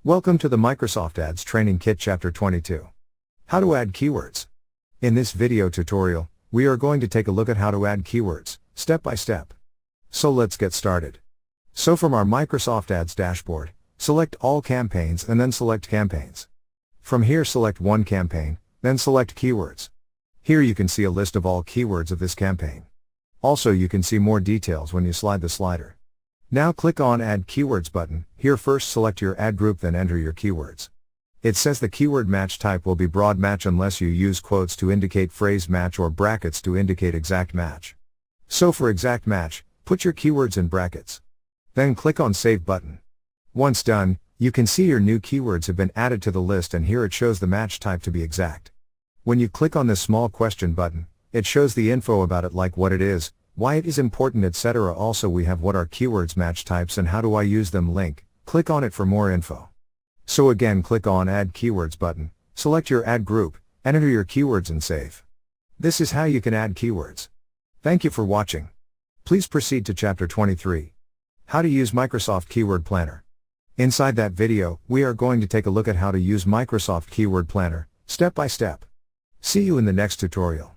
Welcome to the Microsoft Ads Training Kit Chapter 22. How to add keywords. In this video tutorial, we are going to take a look at how to add keywords, step by step. So let's get started. So from our Microsoft Ads dashboard, select All Campaigns and then select Campaigns. From here select one campaign, then select Keywords. Here you can see a list of all keywords of this campaign. Also you can see more details when you slide the slider. Now click on Add Keywords button. Here first select your ad group, then enter your keywords. It says the keyword match type will be broad match unless you use quotes to indicate phrase match or brackets to indicate exact match. So for exact match, put your keywords in brackets. Then click on Save button. Once done, you can see your new keywords have been added to the list, and here it shows the match type to be exact. When you click on this small question button, it shows the info about it, like what it is, why it is important, etc. Also we have what are keywords match types and how do I use them link. Click on it for more info. So again click on Add Keywords button, select your ad group, enter your keywords and save. This is how you can add keywords. Thank you for watching. Please proceed to Chapter 23. How to use Microsoft Keyword Planner. Inside that video, we are going to take a look at how to use Microsoft Keyword Planner, step by step. See you in the next tutorial.